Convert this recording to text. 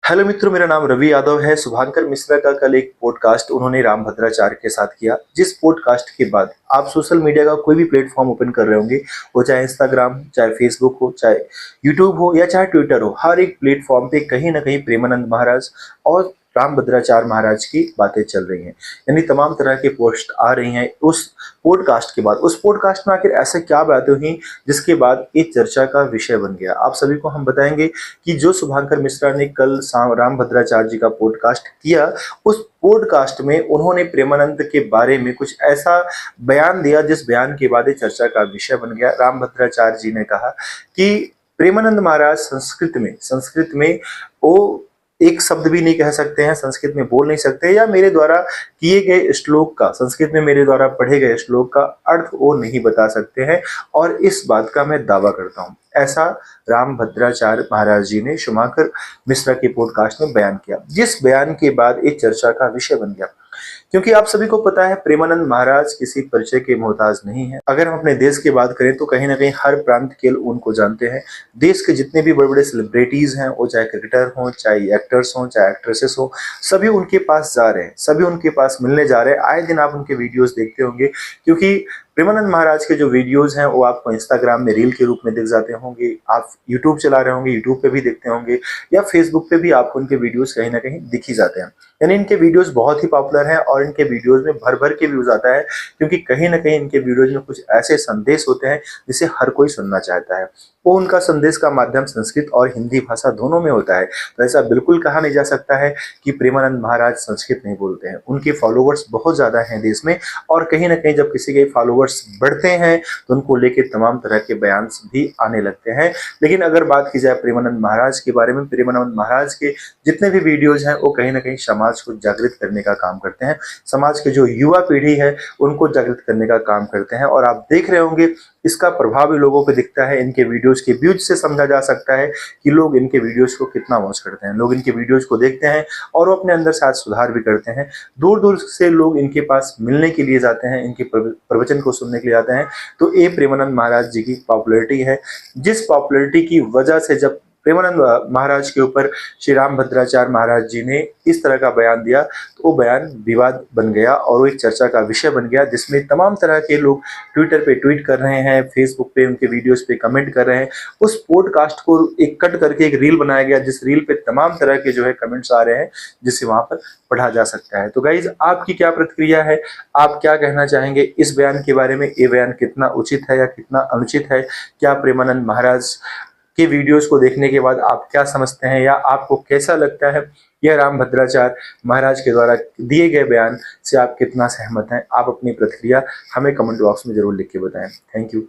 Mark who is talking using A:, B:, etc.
A: Hello मित्रों, मेरा नाम रवि यादव है। शुभांकर मिश्रा का कल एक पॉडकास्ट उन्होंने रामभद्राचार्य के साथ किया, जिस पॉडकास्ट के बाद आप सोशल मीडिया का कोई भी प्लेटफॉर्म ओपन कर रहे होंगे, वो चाहे इंस्टाग्राम, चाहे फेसबुक हो, चाहे यूट्यूब हो या चाहे ट्विटर हो, हर एक प्लेटफॉर्म पे कहीं ना कहीं प्रेमानंद महाराज और रामभद्राचार्य महाराज की बातें चल रही हैं। यानी तमाम तरह के पोस्ट आ रही हैं उस पॉडकास्ट के बाद। उस पॉडकास्ट में आखिर ऐसा क्या बातें हुई जिसके बाद ये चर्चा का विषय बन गया, आप सभी को हम बताएंगे कि जो शुभांकर मिश्रा ने कल रामभद्राचार्य जी का पॉडकास्ट किया, उस पॉडकास्ट में उन्होंने प्रेमानंद के बारे में कुछ ऐसा बयान दिया जिस बयान के बाद ये चर्चा का विषय बन गया। रामभद्राचार्य जी ने कहा कि प्रेमानंद महाराज संस्कृत में वो एक शब्द भी नहीं कह सकते हैं, संस्कृत में बोल नहीं सकते, या मेरे द्वारा किए गए श्लोक का, संस्कृत में मेरे द्वारा पढ़े गए श्लोक का अर्थ वो नहीं बता सकते हैं, और इस बात का मैं दावा करता हूं। ऐसा रामभद्राचार्य महाराज जी ने शुभांकर मिश्रा के पॉडकास्ट में बयान किया, जिस बयान के बाद एक चर्चा का विषय बन गया। क्योंकि आप सभी को पता है, प्रेमानंद महाराज किसी परिचय के मोहताज नहीं है। अगर हम अपने देश की बात करें तो कहीं ना कहीं हर प्रांत के लोग उनको जानते हैं। देश के जितने भी बड़े बड़े सेलिब्रिटीज हैं, वो चाहे क्रिकेटर हों, चाहे एक्टर्स हों, चाहे एक्ट्रेसेस हों, सभी उनके पास जा रहे हैं, सभी उनके पास मिलने जा रहे हैं। आए दिन आप उनके वीडियोस देखते होंगे, क्योंकि प्रेमानंद महाराज के जो वीडियोस हैं वो आपको इंस्टाग्राम में रील के रूप में दिख जाते होंगे, आप यूट्यूब चला रहे होंगे, यूट्यूब पे भी देखते होंगे, या फेसबुक पे भी आपको उनके वीडियोस कहीं ना कहीं दिख ही जाते हैं। यानी इनके वीडियोस बहुत ही पॉपुलर हैं और इनके वीडियोस में भर भर के व्यूज आता है, क्योंकि कहीं ना कहीं इनके वीडियोस में कुछ ऐसे संदेश होते हैं जिसे हर कोई सुनना चाहता है। वो उनका संदेश का माध्यम संस्कृत और हिंदी भाषा दोनों में होता है। तो ऐसा बिल्कुल कहा नहीं जा सकता है कि प्रेमानंद महाराज संस्कृत नहीं बोलते हैं। उनके फॉलोवर्स बहुत ज्यादा हैं देश में, और कहीं ना कहीं जब किसी के फॉलोवर्स बढ़ते हैं तो उनको लेकर तमाम तरह के बयान भी आने लगते हैं। लेकिन अगर बात की जाए प्रेमानंद महाराज के बारे में, प्रेमानंद महाराज के जितने भी वीडियोज हैं वो कहीं ना कहीं समाज को जागृत करने का काम करते हैं, समाज के जो युवा पीढ़ी है उनको जागृत करने का काम करते हैं। और आप देख रहे होंगे इसका प्रभाव भी लोगों पे दिखता है। इनके वीडियोस के व्यूज से समझा जा सकता है कि लोग इनके वीडियोस को कितना वॉच करते हैं। लोग इनके वीडियोस को देखते हैं और वो अपने अंदर शायद सुधार भी करते हैं। दूर दूर से लोग इनके पास मिलने के लिए जाते हैं, इनके प्रवचन को सुनने के लिए आते हैं। तो ये प्रेमानंद महाराज जी की पॉपुलैरिटी है, जिस पॉपुलैरिटी की वजह से जब प्रेमानंद महाराज के ऊपर श्री रामभद्राचार्य महाराज जी ने इस तरह का बयान दिया, तो वो बयान विवाद बन गया और वो एक चर्चा का विषय बन गया, जिसमें तमाम तरह के लोग ट्विटर पे ट्वीट कर रहे हैं, फेसबुक पे उनके वीडियोस पे कमेंट कर रहे हैं। उस पॉडकास्ट को एक कट करके एक रील बनाया गया, जिस रील पे तमाम तरह के जो है कमेंट्स आ रहे हैं, जिसे वहां पर पढ़ा जा सकता है। तो गाइज, आपकी क्या प्रतिक्रिया है? आप क्या कहना चाहेंगे इस बयान के बारे में? ये बयान कितना उचित है या कितना अनुचित है? क्या प्रेमानंद महाराज के वीडियोस को देखने के बाद आप क्या समझते हैं, या आपको कैसा लगता है यह रामभद्राचार्य महाराज के द्वारा दिए गए बयान से आप कितना सहमत हैं? आप अपनी प्रतिक्रिया हमें कमेंट बॉक्स में जरूर लिख के बताएं। Thank you.